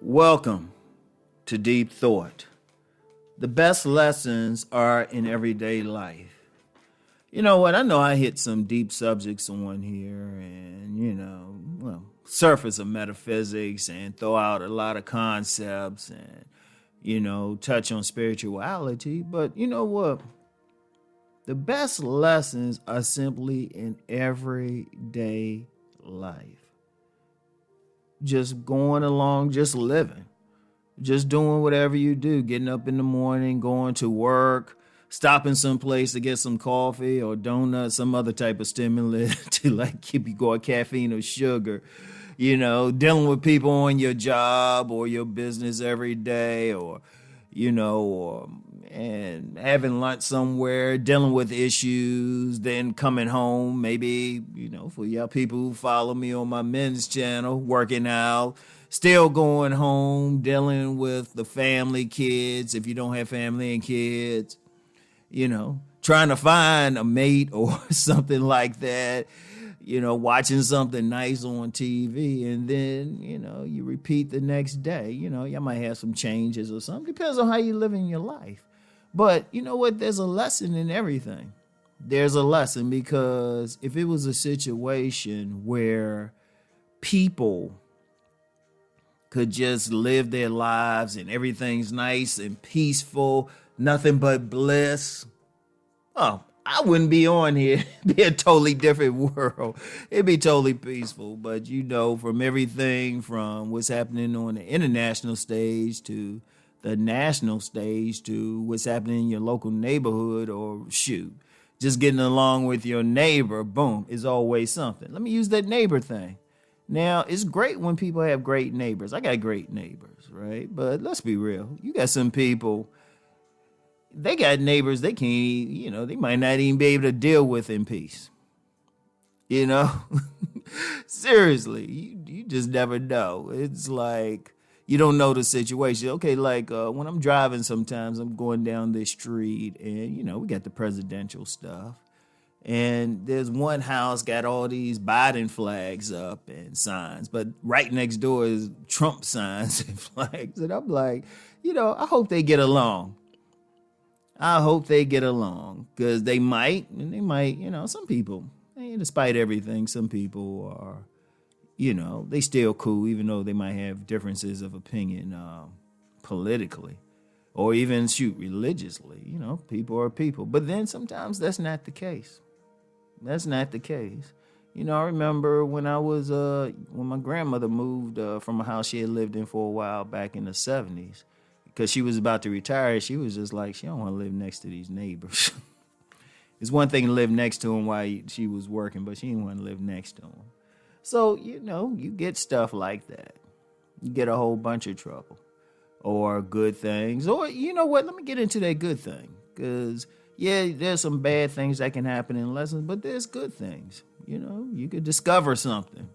Welcome to Deep Thought. The best lessons are in everyday life. You know what? I know I hit some deep subjects on here and, surface of metaphysics and throw out a lot of concepts and, touch on spirituality. But you know what? The best lessons are simply in everyday life. Just going along, just living, just doing whatever you do, getting up in the morning, going to work, stopping someplace to get some coffee or donuts, some other type of stimulant to like keep you going, caffeine or sugar, dealing with people on your job or your business every day and having lunch somewhere, dealing with issues, then coming home, maybe, for y'all people who follow me on my men's channel, working out, still going home, dealing with the family, kids, if you don't have family and kids, trying to find a mate or something like that, watching something nice on TV, and then, you repeat the next day. You might have some changes or something. Depends on how you live in your life. But you know what? There's a lesson in everything. There's a lesson because if it was a situation where people could just live their lives and everything's nice and peaceful, nothing but bliss, I wouldn't be on here. It'd be a totally different world. It'd be totally peaceful. But, from everything from what's happening on the international stage to the national stage to what's happening in your local neighborhood or just getting along with your neighbor, boom, is always something. Let me use that neighbor thing. Now, it's great when people have great neighbors. I got great neighbors, right? But let's be real. You got some people, they got neighbors they can't, they might not even be able to deal with in peace. Seriously, you just never know. It's like, you don't know the situation. Okay, like when I'm driving sometimes, I'm going down this street and, we got the presidential stuff. And there's one house got all these Biden flags up and signs, but right next door is Trump signs and flags. And I'm like, I hope they get along. I hope they get along because they might, some people, despite everything, some people are, they still cool, even though they might have differences of opinion politically or even religiously. People are people. But then sometimes that's not the case. That's not the case. I remember when when my grandmother moved from a house she had lived in for a while back in the 70s, because she was about to retire, she was just like, she don't want to live next to these neighbors. It's one thing to live next to them while she was working, but she didn't want to live next to them. So, you get stuff like that. You get a whole bunch of trouble or good things. Or, you know what? Let me get into that good thing. Because, there's some bad things that can happen in lessons, but there's good things. You could discover something.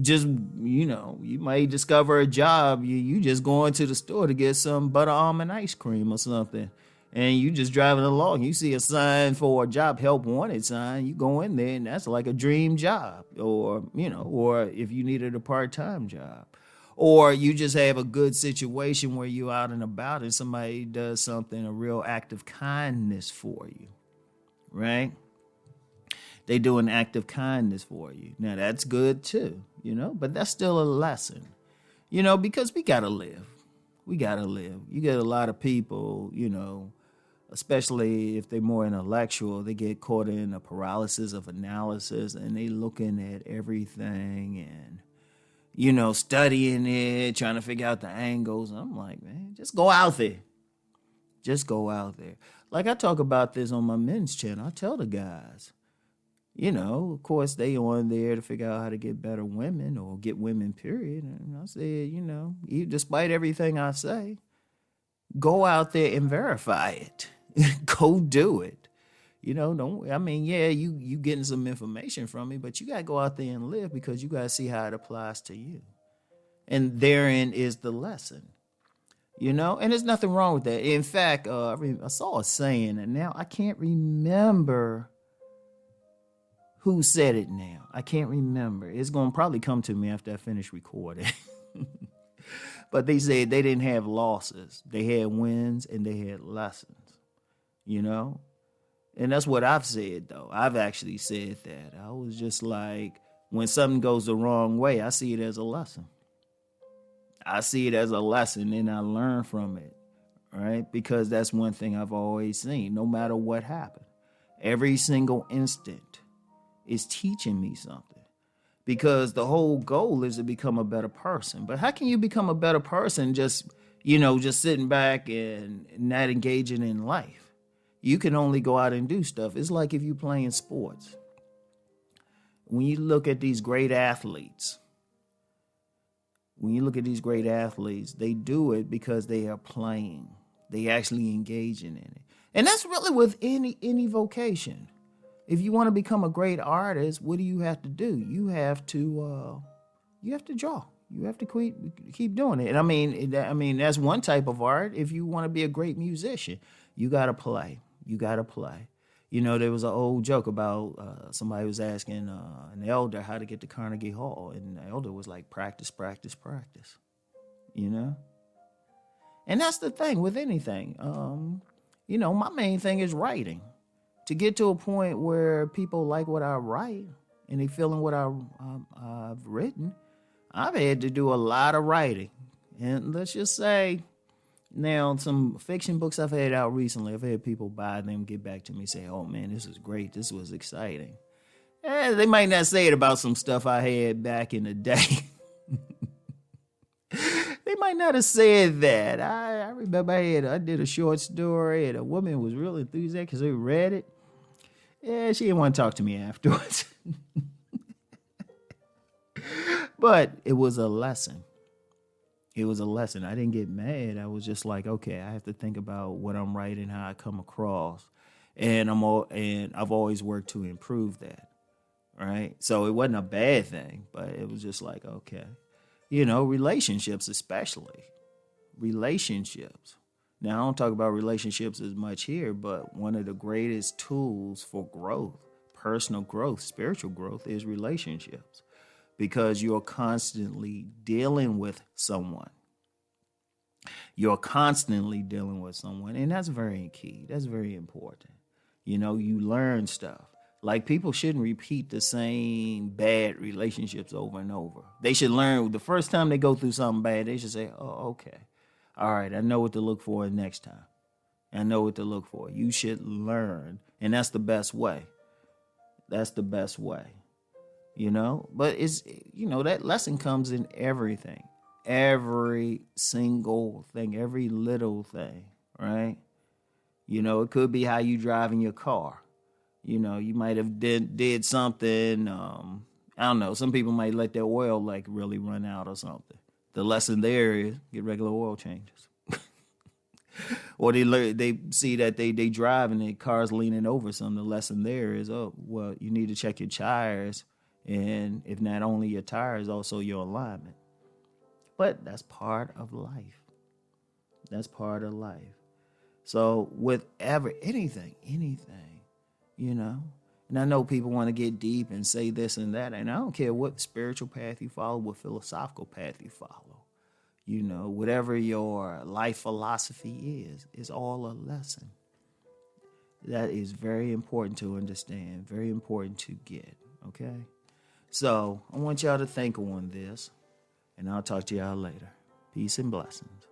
Just, you might discover a job. You just going to the store to get some butter almond ice cream or something. And you just driving along, you see a sign for a job, help wanted sign, you go in there and that's like a dream job. Or, or if you needed a part-time job. Or you just have a good situation where you're out and about and somebody does something, a real act of kindness for you, right? They do an act of kindness for you. Now that's good too, but that's still a lesson, because we got to live. We got to live. You get a lot of people, especially if they're more intellectual, they get caught in a paralysis of analysis and they looking at everything and, studying it, trying to figure out the angles. And I'm like, man, just go out there. Just go out there. Like I talk about this on my men's channel. I tell the guys, of course they on there to figure out how to get better women or get women, period. And I said, despite everything I say, go out there and verify it. Go do it. You getting some information from me, but you got to go out there and live because you got to see how it applies to you. And therein is the lesson, and there's nothing wrong with that. In fact, I saw a saying and now I can't remember who said it now. I can't remember. It's going to probably come to me after I finish recording. But they said they didn't have losses. They had wins and they had lessons, you know? And that's what I've said, though. I've actually said that. I was just like, when something goes the wrong way, I see it as a lesson. I see it as a lesson and I learn from it, right? Because that's one thing I've always seen, no matter what happened. Every single instant is teaching me something. Because the whole goal is to become a better person. But how can you become a better person just sitting back and not engaging in life? You can only go out and do stuff. It's like if you're playing sports. When you look at these great athletes, they do it because they are playing. They actually engaging in it. And that's really with any vocation. If you want to become a great artist, what do you have to do? You have to draw. You have to keep doing it. And I mean that's one type of art. If you want to be a great musician, you got to play. There was an old joke about somebody was asking an elder how to get to Carnegie Hall, and the elder was like, practice, practice, practice. And that's the thing with anything. My main thing is writing. To get to a point where people like what I write and they feeling what I've written, I've had to do a lot of writing. And let's just say, now some fiction books I've had out recently, I've had people buy them, get back to me, say, oh man, this is great, this was exciting. They might not say it about some stuff I had back in the day. They might not have said that. I remember I did a short story and a woman was really enthusiastic because they read it. Yeah, she didn't want to talk to me afterwards. But it was a lesson. I didn't get mad. I was just like, okay, I have to think about what I'm writing, how I come across. And I've always worked to improve that. Right? So it wasn't a bad thing, but it was just like, okay. Relationships especially. Relationships. Now, I don't talk about relationships as much here, but one of the greatest tools for growth, personal growth, spiritual growth, is relationships. Because you're constantly dealing with someone. And that's very key. That's very important. You learn stuff. Like, people shouldn't repeat the same bad relationships over and over. They should learn the first time they go through something bad, they should say, oh, okay. All right, I know what to look for next time. You should learn. And that's the best way. But it's, that lesson comes in everything. Every single thing, every little thing, right? It could be how you drive in your car. You might have did something. I don't know. Some people might let their oil really run out or something. The lesson there is get regular oil changes. Or they see that they drive and their car's leaning over something. The lesson there is, you need to check your tires, and if not only your tires, also your alignment. But that's part of life. So with anything. And I know people want to get deep and say this and that, and I don't care what spiritual path you follow, what philosophical path you follow. Whatever your life philosophy is all a lesson. That is very important to understand, very important to get, okay? So I want y'all to think on this, and I'll talk to y'all later. Peace and blessings.